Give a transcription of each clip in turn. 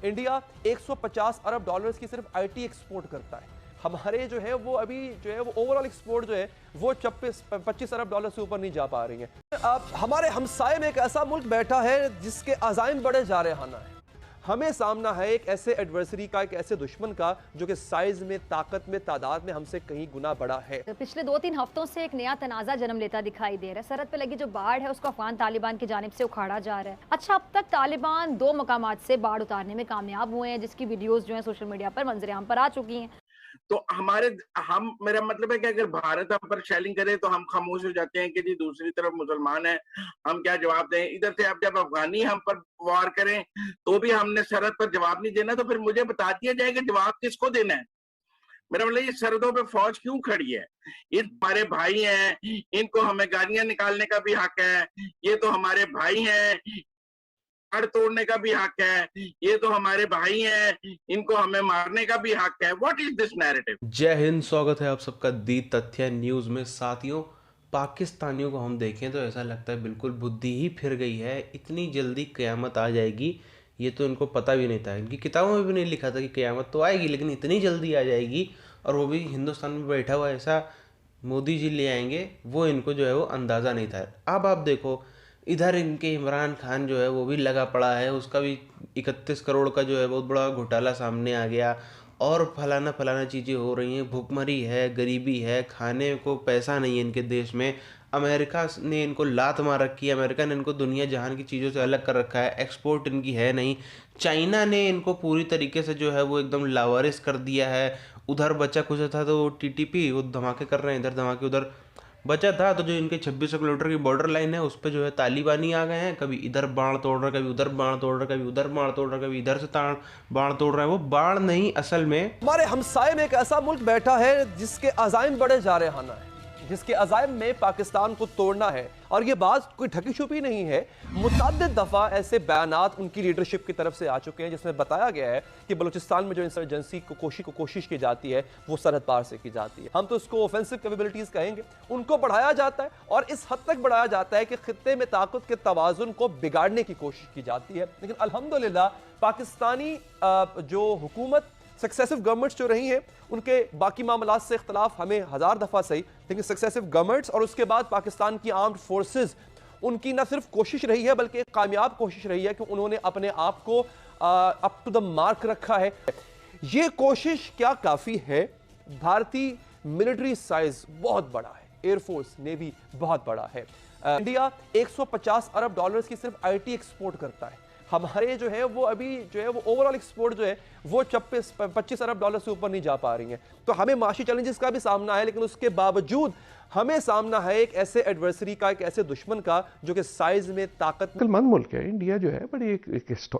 India 150 अरब dollars की सिर्फ IT export करता है। हमारे जो है वो अभी जो है वो ओवरऑल एक्सपोर्ट जो है वो 25 अरब डॉलर से ऊपर नहीं जा पा रही है। अब हमारे हमसाये में एक ऐसा मुल्क बैठा है जिसके अज़ाइम बड़े जारहाना है। हमें सामना है एक ऐसे एडवर्सरी का, एक ऐसे दुश्मन का जो कि साइज में, ताकत में, तादाद में हमसे कहीं गुना बड़ा है। तो पिछले 2-3 हफ्तों से एक नया तनाज़ा जन्म लेता दिखाई दे रहा है। सरहद पे लगी जो बाढ़ है उसको अफगान तालिबान की जानिब से उखाड़ा जा रहा है। अच्छा, अब तक तालिबान 2 मकामात से बाढ़ उतारने में कामयाब हुए हैं, जिसकी वीडियोस जो है सोशल मीडिया पर मंजर-ए-आम पर आ चुकी हैं। तो मेरा मतलब है कि अगर भारत हम पर शेलिंग करे तो हम खामोश हो जाते हैं कि जी दूसरी तरफ मुसलमान है, हम क्या जवाब दें। इधर से अब जब अफगानी हम पर वार करें तो भी हमने सरहद पर जवाब नहीं देना, तो फिर मुझे बता दिया जाए कि जवाब किसको देना है। मेरा मतलब ये सरहदों पे फौज क्यों खड़ी है? ये हमारे भाई हैं, इनको हमें गालियां निकालने का भी हक है। ये तो हमारे भाई हैं, हड़ तोड़ने का भी हक है। ये तो हमारे भाई हैं, इनको हमें मारने का भी हक है। What is this narrative? जय हिंद, स्वागत है आप सबका दी तथ्य न्यूज़ में। साथियों, पाकिस्तानियों को हम देखें तो ऐसा लगता है बिल्कुल बुद्धि ही फिर गई है। इतनी जल्दी क़यामत आ जाएगी ये तो इनको पता भी नहीं था। इनकी किताबों में भी नहीं लिखा था कि क़यामत तो आएगी, लेकिन इतनी जल्दी आ जाएगी और वो भी हिंदुस्तान में बैठा हुआ ऐसा मोदी जी ले आएंगे, वो इनको जो है वो अंदाज़ा नहीं था। अब आप देखो, इधर इनके इमरान खान जो है वो भी लगा पड़ा है, उसका भी 31 करोड़ का जो है बहुत बड़ा घोटाला सामने आ गया और फलाना फलाना चीज़ें हो रही हैं। भुखमरी है, गरीबी है, खाने को पैसा नहीं है इनके देश में। अमेरिका ने इनको लात मार रखी है, अमेरिका ने इनको दुनिया जहान की चीज़ों से अलग कर रखा है, एक्सपोर्ट इनकी है नहीं। चाइना ने इनको पूरी तरीके से जो है वो एकदम लावारिस कर दिया है। उधर बचा कुछ था तो टीटीपी वो धमाके कर रहे हैं, इधर धमाके उधर बचा था। तो जो इनके 2600 किलोमीटर की बॉर्डर लाइन है उस पर जो है तालिबानी आ गए हैं। कभी इधर बाण तोड़ रहा, कभी उधर बाण तोड़ रहा, कभी उधर बाण तोड़ रहा, कभी इधर से बाण तोड़ रहा है। वो बाण नहीं, असल में हमारे हमसाये में एक ऐसा मुल्क बैठा है जिसके अज़ाइम बड़े जारहाना है, जिसके अज़ाइम में पाकिस्तान को तोड़ना है। और ये बात कोई ढकी छुपी नहीं है। मुतअद्दिद दफ़ा ऐसे बयानात उनकी लीडरशिप की तरफ से आ चुके हैं जिसमें बताया गया है कि बलूचिस्तान में जो इंसर्जेंसी को कोशिश की जाती है वो सरहद पार से की जाती है। हम तो उसको ऑफेंसिव कैपेबिलिटीज़ कहेंगे। उनको बढ़ाया जाता है और इस हद तक बढ़ाया जाता है कि खित्ते में ताकत के तवाज़ुन को बिगाड़ने की कोशिश की जाती है। लेकिन अल्हम्दुलिल्लाह पाकिस्तानी जो हुकूमत, सक्सेसिव गवर्नमेंट्स जो रही हैं, उनके बाकी मामलात से इख्तलाफ हमें हज़ार दफ़ा सही, लेकिन सक्सेसिव गवर्नमेंट्स और उसके बाद पाकिस्तान की आर्म्ड फोर्सेस, उनकी न सिर्फ कोशिश रही है बल्कि एक कामयाब कोशिश रही है कि उन्होंने अपने आप को अप टू द मार्क रखा है। ये कोशिश क्या काफ़ी है? भारतीय मिलिट्री साइज बहुत बड़ा है, एयरफोर्स, नेवी बहुत बड़ा है। इंडिया 150 अरब डॉलर्स की सिर्फ आईटी एक्सपोर्ट करता है। हमारे जो है वो अभी जो है वो ओवरऑल एक्सपोर्ट जो है वो 25 अरब डॉलर से ऊपर नहीं जा पा रही हैं। तो हमें माशी चैलेंजेस का भी सामना है, लेकिन उसके बावजूद हमें सामना है एक ऐसे एडवर्सरी का, एक ऐसे दुश्मन का जो कि साइज में, ताकत में मंद मुल्क है। इंडिया जो है बड़ी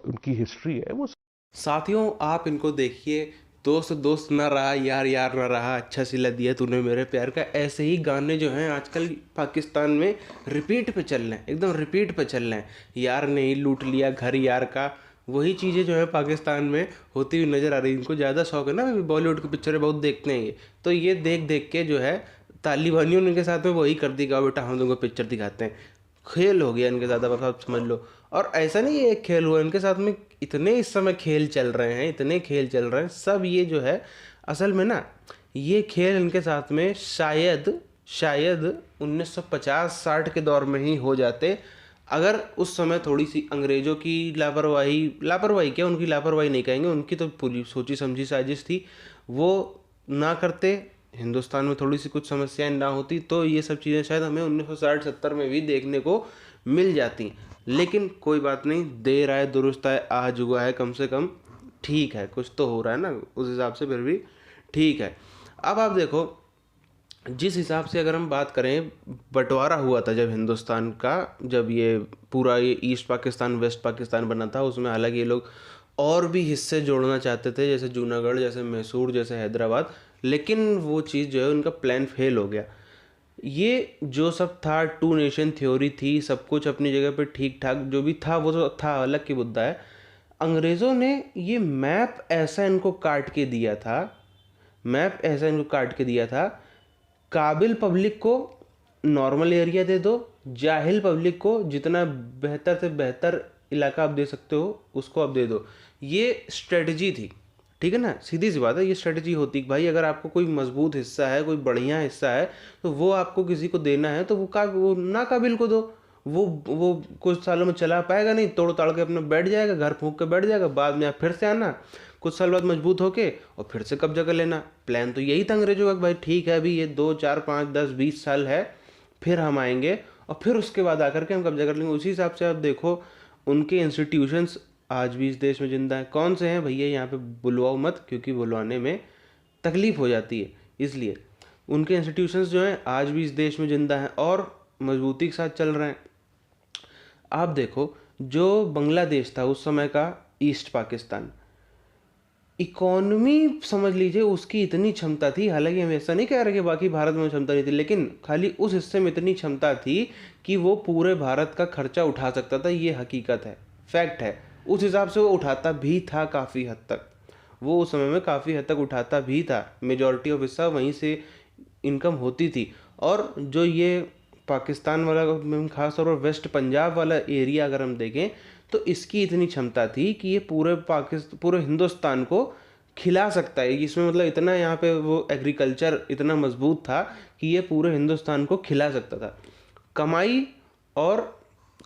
उनकी हिस्ट्री है वो। साथियों, आप इनको देखिए, दोस्त दोस्त ना रहा, यार यार ना रहा, अच्छा सिला दिया तूने मेरे प्यार का। ऐसे ही गाने जो हैं आजकल पाकिस्तान में रिपीट पे चल रहे हैं, एकदम रिपीट पे चल रहे हैं। यार ने ही लूट लिया घर यार का, वही चीज़ें जो है पाकिस्तान में होती हुई नज़र आ रही। इनको ज़्यादा शौक है ना, बॉलीवुड की पिक्चरें बहुत देखते हैं ये, तो ये देख देख के जो है तालिबानियों ने के साथ में वही कर दी, बेटा हम लोगों को पिक्चर दिखाते हैं। खेल हो गया इनके साथ, अब आप समझ लो। और ऐसा नहीं है एक खेल हुआ, इनके साथ में इतने इस समय खेल चल रहे हैं, इतने खेल चल रहे हैं सब। ये जो है असल में ना, ये खेल इनके साथ में शायद 1950-60 के दौर में ही हो जाते, अगर उस समय थोड़ी सी अंग्रेज़ों की लापरवाही क्या, उनकी लापरवाही नहीं कहेंगे, उनकी तो पूरी सोची समझी साजिश थी, वो ना करते, हिंदुस्तान में थोड़ी सी कुछ समस्याएं ना होती, तो ये सब चीज़ें शायद हमें 1960-70 में भी देखने को मिल जाती। लेकिन कोई बात नहीं, देर आए दुरुस्त आए, आज हुआ है कम से कम, ठीक है, कुछ तो हो रहा है ना, उस हिसाब से फिर भी ठीक है। अब आप देखो, जिस हिसाब से अगर हम बात करें, बंटवारा हुआ था जब हिंदुस्तान का, जब ये पूरा ये ईस्ट पाकिस्तान वेस्ट पाकिस्तान बना था, उसमें हालांकि ये लोग और भी हिस्से जोड़ना चाहते थे, जैसे जूनागढ़, जैसे मैसूर, जैसे हैदराबाद, लेकिन वो चीज़ जो है उनका प्लान फेल हो गया। ये जो सब था, टू नेशन थ्योरी थी, सब कुछ अपनी जगह पे ठीक ठाक जो भी था, वो तो था, अलग की मुद्दा है। अंग्रेज़ों ने ये मैप ऐसा इनको काट के दिया था, काबिल पब्लिक को नॉर्मल एरिया दे दो, जाहिल पब्लिक को जितना बेहतर से बेहतर इलाका आप दे सकते हो उसको आप दे दो। ये स्ट्रेटजी थी, ठीक है ना, सीधी सी बात है, ये स्ट्रेटजी होती है कि भाई अगर आपको कोई मजबूत हिस्सा है, कोई बढ़िया हिस्सा है, तो वो आपको किसी को देना है तो वो ना काबिल को दो। वो कुछ सालों में चला पाएगा नहीं, तोड़ ताड़ के अपना बैठ जाएगा, घर फूंक के बैठ जाएगा, बाद में आप फिर से आना, कुछ साल बाद मजबूत होके और फिर से कब्जा कर लेना। प्लान तो यही था अंग्रेजों का कि भाई ठीक है, अभी ये 2 4 5 10 20 साल है, फिर हम आएंगे और फिर उसके बाद आकर के हम कब्जा कर लेंगे। उसी हिसाब से आप देखो उनके इंस्टीट्यूशंस आज भी इस देश में जिंदा है। कौन से हैं भैया, यहाँ पे बुलवाओ मत, क्योंकि बुलवाने में तकलीफ हो जाती है, इसलिए उनके इंस्टीट्यूशंस जो हैं आज भी इस देश में जिंदा हैं और मजबूती के साथ चल रहे हैं। आप देखो जो बांग्लादेश था उस समय का, ईस्ट पाकिस्तान, इकोनॉमी समझ लीजिए उसकी इतनी क्षमता थी, हालांकि हम ऐसा नहीं कह रहे कि बाकी भारत में क्षमता नहीं थी, लेकिन खाली उस हिस्से में इतनी क्षमता थी कि वो पूरे भारत का खर्चा उठा सकता था। ये हकीकत है, फैक्ट है। उस हिसाब से वो उठाता भी था काफ़ी हद तक, वो उस समय में काफ़ी हद तक उठाता भी था, मेजॉरिटी ऑफ हिस्सा वहीं से इनकम होती थी। और जो ये पाकिस्तान वाला, खास तौर पर वेस्ट पंजाब वाला एरिया अगर हम देखें तो इसकी इतनी क्षमता थी कि ये पूरे हिंदुस्तान को खिला सकता है। इसमें मतलब इतना यहाँ पे वो एग्रीकल्चर इतना मजबूत था कि ये पूरे हिंदुस्तान को खिला सकता था। कमाई और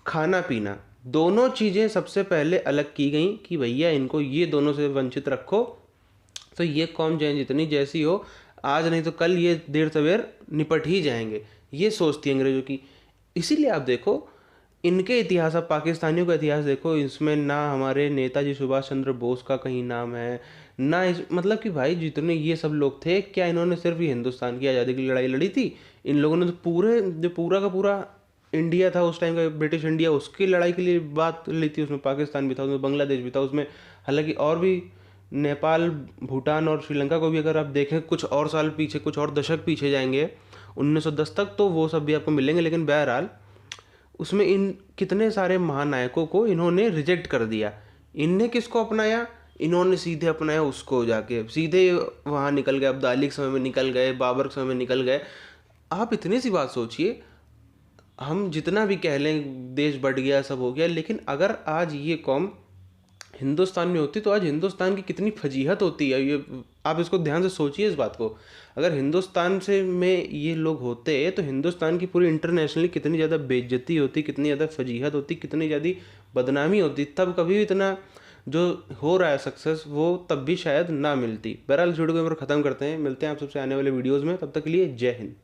खाना पीना दोनों चीज़ें सबसे पहले अलग की गई कि भैया इनको ये दोनों से वंचित रखो, तो ये कौम चाहे जितनी जैसी हो, आज नहीं तो कल ये देर सवेर निपट ही जाएंगे, ये सोच थी अंग्रेजों की। इसीलिए आप देखो इनके इतिहास, आप पाकिस्तानियों का इतिहास देखो, इसमें ना हमारे नेताजी सुभाष चंद्र बोस का कहीं नाम है, ना मतलब कि भाई जितने ये सब लोग थे, क्या इन्होंने सिर्फ ये हिंदुस्तान की आज़ादी की लड़ाई लड़ी थी? इन लोगों ने तो जो पूरा का पूरा इंडिया था उस टाइम का, ब्रिटिश इंडिया, उसकी लड़ाई के लिए बात ली थी। उसमें पाकिस्तान भी था, उसमें बांग्लादेश भी था, उसमें हालांकि और भी नेपाल, भूटान और श्रीलंका को भी अगर आप देखें कुछ और साल पीछे, कुछ और दशक पीछे जाएंगे 1910 तक, तो वो सब भी आपको मिलेंगे। लेकिन बहरहाल उसमें इन कितने सारे महानायकों को इन्होंने रिजेक्ट कर दिया। इनने किसको अपनाया? इन्होंने सीधे अपनाया उसको, जाके सीधे वहाँ निकल गए, अब्दाली के समय में निकल गए, बाबर के समय में निकल गए। आप इतनी सी बात सोचिए, हम जितना भी कह लें देश बढ़ गया, सब हो गया, लेकिन अगर आज ये कौम हिंदुस्तान में होती तो आज हिंदुस्तान की कितनी फजीहत होती है। ये आप इसको ध्यान से सोचिए इस बात को। अगर हिंदुस्तान से में ये लोग होते तो हिंदुस्तान की पूरी इंटरनेशनली कितनी ज़्यादा बेइज्जती होती, कितनी ज़्यादा फजीहत होती, कितनी ज़्यादा बदनामी होती, तब कभी भी इतना जो हो रहा है सक्सेस वो तब भी शायद ना मिलती। बहरहाल वीडियो को ख़त्म करते हैं, मिलते हैं आप सबसे आने वाले वीडियोज़ में, तब तक के लिए जय हिंद।